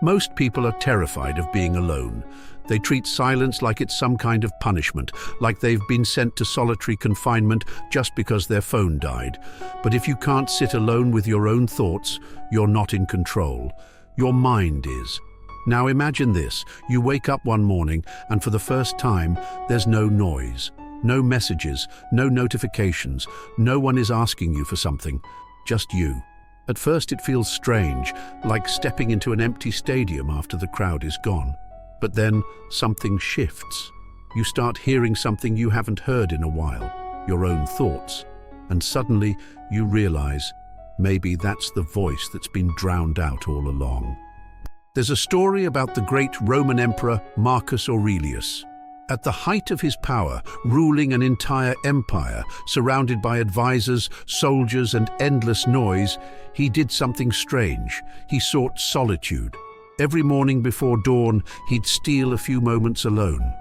Most people are terrified of being alone. They treat silence like it's some kind of punishment, like they've been sent to solitary confinement just because their phone died. But if you can't sit alone with your own thoughts, you're not in control. Your mind is. Now imagine this. You wake up one morning and for the first time, there's no noise, no messages, no notifications. No one is asking you for something, just you. At first it feels strange, like stepping into an empty stadium after the crowd is gone. But then something shifts. You start hearing something you haven't heard in a while, your own thoughts. And suddenly you realize maybe that's the voice that's been drowned out all along. There's a story about the great Roman emperor Marcus Aurelius. At the height of his power, ruling an entire empire, surrounded by advisors, soldiers, and endless noise, he did something strange. He sought solitude. Every morning before dawn, he'd steal a few moments alone.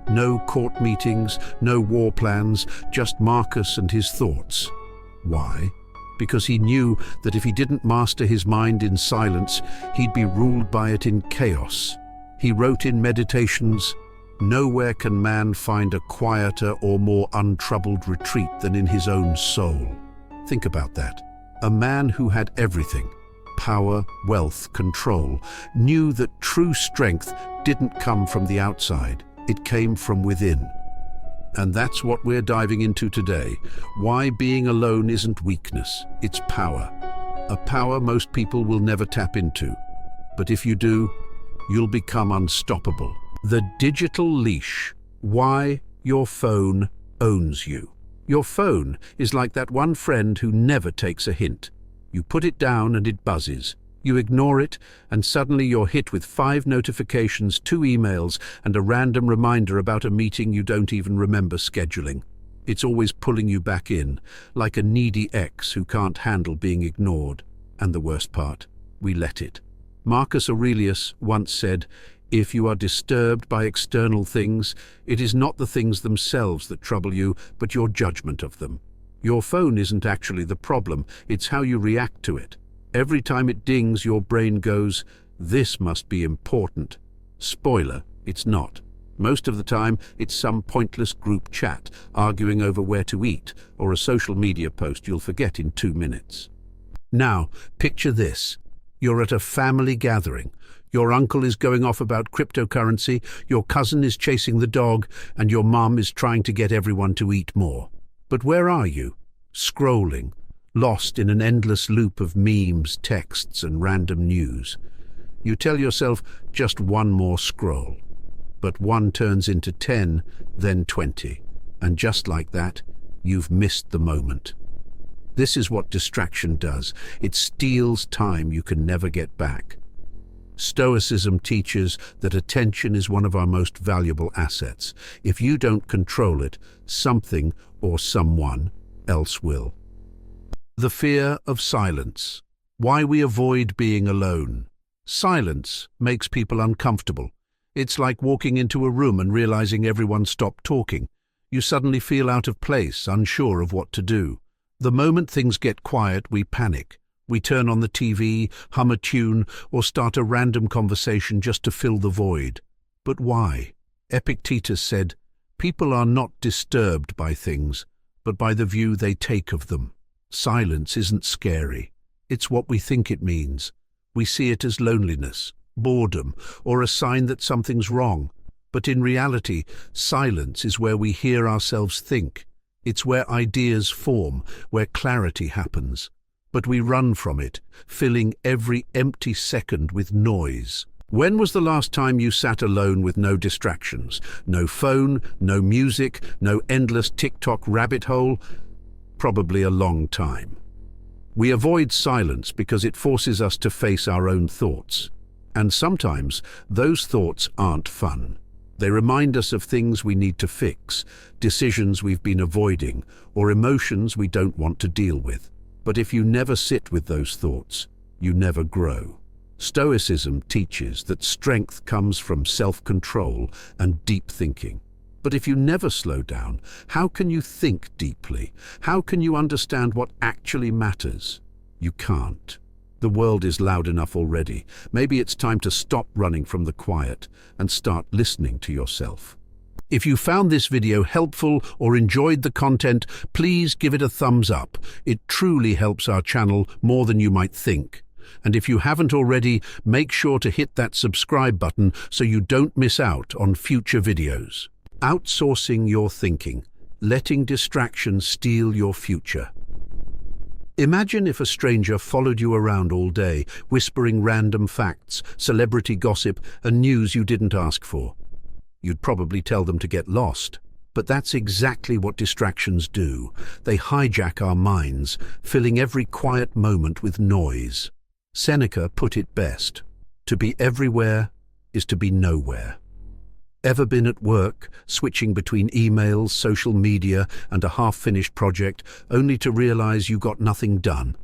No court meetings, no war plans, just Marcus and his thoughts. Why? Because he knew that if he didn't master his mind in silence, he'd be ruled by it in chaos. He wrote in Meditations, "Nowhere can man find a quieter or more untroubled retreat than in his own soul." Think about that. A man who had everything, power, wealth, control, knew that true strength didn't come from the outside, it came from within. And that's what we're diving into today. Why being alone isn't weakness, it's power. A power most people will never tap into. But if you do, you'll become unstoppable. The digital leash. Why your phone owns you. Your phone is like that one friend who never takes a hint. You put it down and it buzzes. You ignore it, and suddenly you're hit with 5 notifications, 2 emails, and a random reminder about a meeting you don't even remember scheduling. It's always pulling you back in, like a needy ex who can't handle being ignored. And the worst part, we let it. Marcus Aurelius once said, "If you are disturbed by external things, it is not the things themselves that trouble you, but your judgment of them." Your phone isn't actually the problem, it's how you react to it. Every time it dings, your brain goes, "This must be important." Spoiler, it's not. Most of the time, it's some pointless group chat, arguing over where to eat, or a social media post you'll forget in 2 minutes. Now, picture this. You're at a family gathering. Your uncle is going off about cryptocurrency, your cousin is chasing the dog, and your mum is trying to get everyone to eat more. But where are you? Scrolling, lost in an endless loop of memes, texts, and random news. You tell yourself, just one more scroll. But one turns into 10, then 20. And just like that, you've missed the moment. This is what distraction does. It steals time you can never get back. Stoicism teaches that attention is one of our most valuable assets. If you don't control it, something or someone else will. The fear of silence. Why we avoid being alone. Silence makes people uncomfortable. It's like walking into a room and realizing everyone stopped talking. You suddenly feel out of place, unsure of what to do. The moment things get quiet, we panic. We turn on the TV, hum a tune, or start a random conversation just to fill the void. But why? Epictetus said, "People are not disturbed by things, but by the view they take of them." Silence isn't scary. It's what we think it means. We see it as loneliness, boredom, or a sign that something's wrong. But in reality, silence is where we hear ourselves think. It's where ideas form, where clarity happens. But we run from it, filling every empty second with noise. When was the last time you sat alone with no distractions? No phone, no music, no endless TikTok rabbit hole? Probably a long time. We avoid silence because it forces us to face our own thoughts. And sometimes those thoughts aren't fun. They remind us of things we need to fix, decisions we've been avoiding, or emotions we don't want to deal with. But if you never sit with those thoughts, you never grow. Stoicism teaches that strength comes from self-control and deep thinking. But if you never slow down, how can you think deeply? How can you understand what actually matters? You can't. The world is loud enough already. Maybe it's time to stop running from the quiet and start listening to yourself. If you found this video helpful or enjoyed the content, please give it a thumbs up. It truly helps our channel more than you might think. And if you haven't already, make sure to hit that subscribe button so you don't miss out on future videos. Outsourcing your thinking, letting distractions steal your future. Imagine if a stranger followed you around all day, whispering random facts, celebrity gossip, and news you didn't ask for. You'd probably tell them to get lost. But that's exactly what distractions do. They hijack our minds, filling every quiet moment with noise. Seneca put it best: to be everywhere is to be nowhere. Ever been at work, switching between emails, social media, and a half-finished project, only to realize you got nothing done?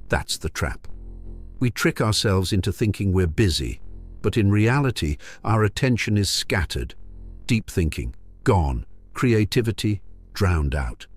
That's the trap. We trick ourselves into thinking we're busy, but in reality, our attention is scattered. Deep thinking, gone. Creativity, drowned out.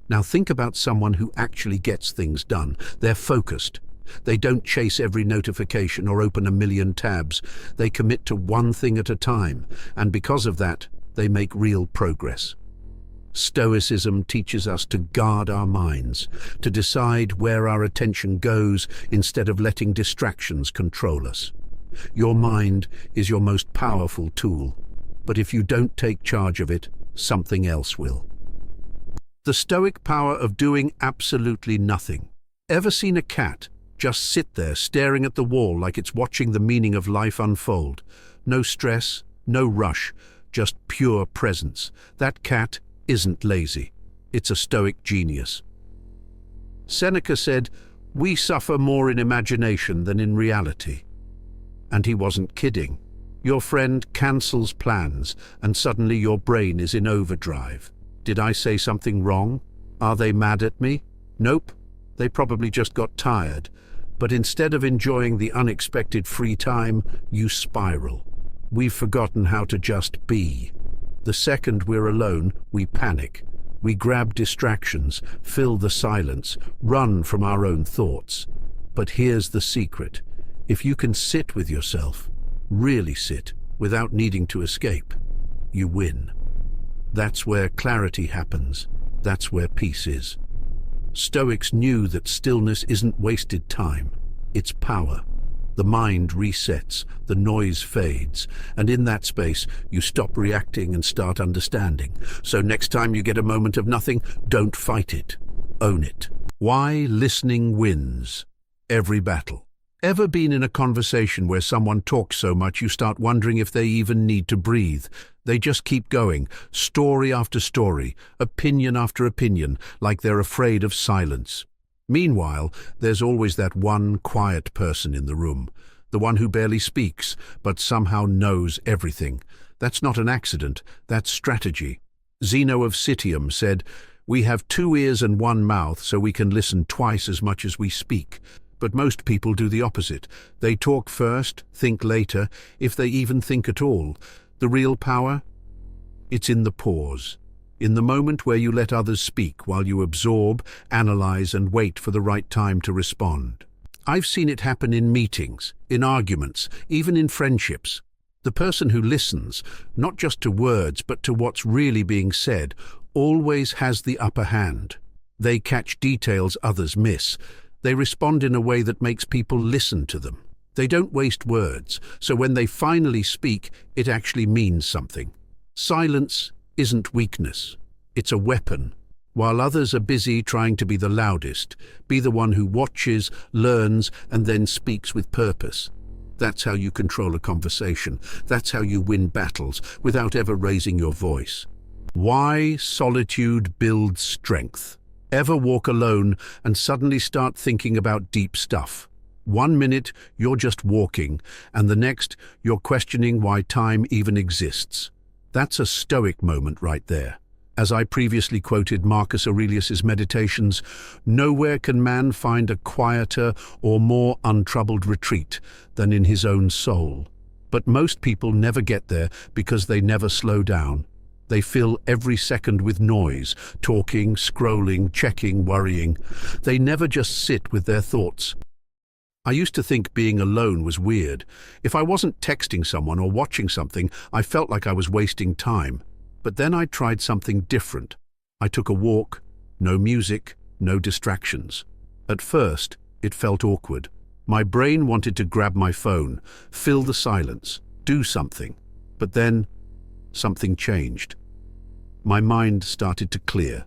Now think about someone who actually gets things done. They're focused. They don't chase every notification or open a million tabs. They commit to one thing at a time, and because of that, they make real progress. Stoicism teaches us to guard our minds, to decide where our attention goes instead of letting distractions control us. Your mind is your most powerful tool, but if you don't take charge of it, something else will. The Stoic power of doing absolutely nothing. Ever seen a cat just sit there staring at the wall like it's watching the meaning of life unfold? No stress, no rush, just pure presence. That cat isn't lazy. It's a Stoic genius. Seneca said, "We suffer more in imagination than in reality." And he wasn't kidding. Your friend cancels plans, and suddenly your brain is in overdrive. Did I say something wrong? Are they mad at me? Nope. They probably just got tired. But instead of enjoying the unexpected free time, you spiral. We've forgotten how to just be. The second we're alone, we panic. We grab distractions, fill the silence, run from our own thoughts. But here's the secret. If you can sit with yourself, really sit, without needing to escape, you win. That's where clarity happens. That's where peace is. Stoics knew that stillness isn't wasted time. It's power. The mind resets, the noise fades, and in that space, you stop reacting and start understanding. So next time you get a moment of nothing, don't fight it. Own it. Why listening wins every battle. Ever been in a conversation where someone talks so much you start wondering if they even need to breathe? They just keep going, story after story, opinion after opinion, like they're afraid of silence. Meanwhile, there's always that one quiet person in the room, the one who barely speaks, but somehow knows everything. That's not an accident, that's strategy. Zeno of Citium said, "We have 2 ears and 1 mouth so we can listen twice as much as we speak." But most people do the opposite. They talk first, think later, if they even think at all. The real power? It's in the pause. In the moment where you let others speak while you absorb, analyze, and wait for the right time to respond. I've seen it happen in meetings, in arguments, even in friendships. The person who listens, not just to words but to what's really being said, always has the upper hand. They catch details others miss. They respond in a way that makes people listen to them. They don't waste words, so when they finally speak, it actually means something. Silence isn't weakness. It's a weapon. While others are busy trying to be the loudest, be the one who watches, learns, and then speaks with purpose. That's how you control a conversation. That's how you win battles without ever raising your voice. Why solitude builds strength. Ever walk alone and suddenly start thinking about deep stuff? 1 minute, you're just walking, and the next, you're questioning why time even exists. That's a Stoic moment right there. As I previously quoted Marcus Aurelius's Meditations, nowhere can man find a quieter or more untroubled retreat than in his own soul. But most people never get there because they never slow down. They fill every second with noise, talking, scrolling, checking, worrying. They never just sit with their thoughts. I used to think being alone was weird. If I wasn't texting someone or watching something, I felt like I was wasting time. But then I tried something different. I took a walk, no music, no distractions. At first, it felt awkward. My brain wanted to grab my phone, fill the silence, do something. But then, something changed. My mind started to clear.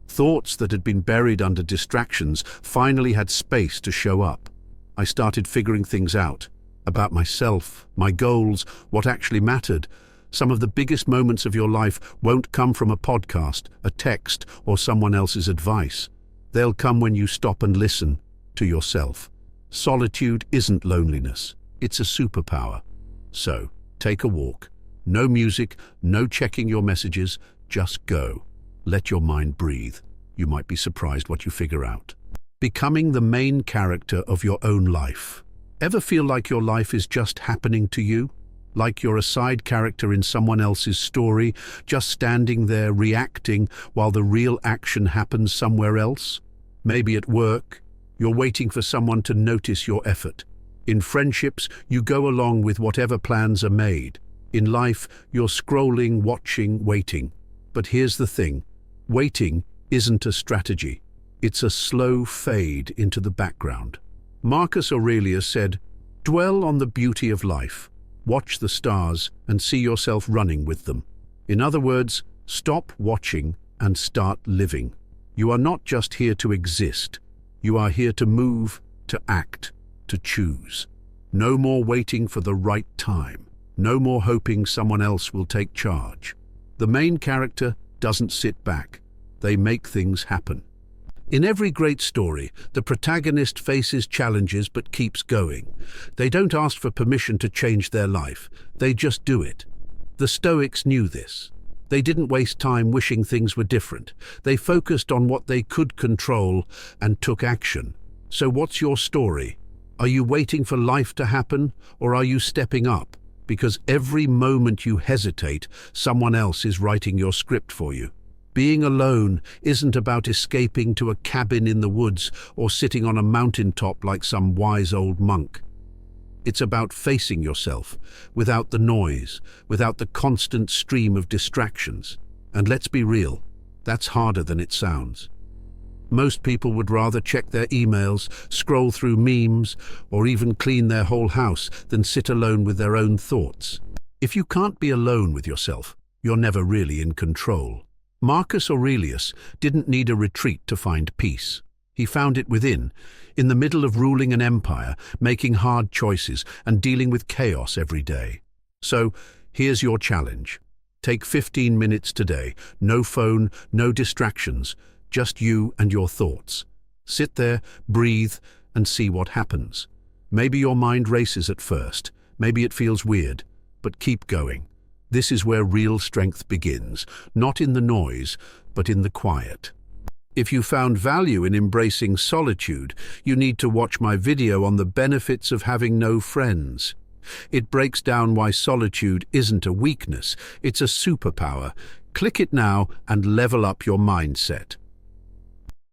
Thoughts that had been buried under distractions finally had space to show up. I started figuring things out about myself, my goals, what actually mattered. Some of the biggest moments of your life won't come from a podcast, a text, or someone else's advice. They'll come when you stop and listen to yourself. Solitude isn't loneliness, it's a superpower. So, take a walk. No music, no checking your messages, just go. Let your mind breathe. You might be surprised what you figure out. Becoming the main character of your own life. Ever feel like your life is just happening to you? Like you're a side character in someone else's story, just standing there reacting while the real action happens somewhere else? Maybe at work, you're waiting for someone to notice your effort. In friendships, you go along with whatever plans are made. In life, you're scrolling, watching, waiting. But here's the thing, waiting isn't a strategy. It's a slow fade into the background. Marcus Aurelius said, "Dwell on the beauty of life. Watch the stars and see yourself running with them." In other words, stop watching and start living. You are not just here to exist. You are here to move, to act, to choose. No more waiting for the right time. No more hoping someone else will take charge. The main character doesn't sit back. They make things happen. In every great story, the protagonist faces challenges but keeps going. They don't ask for permission to change their life. They just do it. The Stoics knew this. They didn't waste time wishing things were different. They focused on what they could control and took action. So what's your story? Are you waiting for life to happen, or are you stepping up? Because every moment you hesitate, someone else is writing your script for you. Being alone isn't about escaping to a cabin in the woods or sitting on a mountaintop like some wise old monk. It's about facing yourself, without the noise, without the constant stream of distractions. And let's be real, that's harder than it sounds. Most people would rather check their emails, scroll through memes, or even clean their whole house than sit alone with their own thoughts. If you can't be alone with yourself, you're never really in control. Marcus Aurelius didn't need a retreat to find peace. He found it within, in the middle of ruling an empire, making hard choices and dealing with chaos every day. So, here's your challenge. Take 15 minutes today. No phone, no distractions, just you and your thoughts. Sit there, breathe, and see what happens. Maybe your mind races at first. Maybe it feels weird, but keep going. This is where real strength begins, not in the noise, but in the quiet. If you found value in embracing solitude, you need to watch my video on the benefits of having no friends. It breaks down why solitude isn't a weakness, it's a superpower. Click it now and level up your mindset.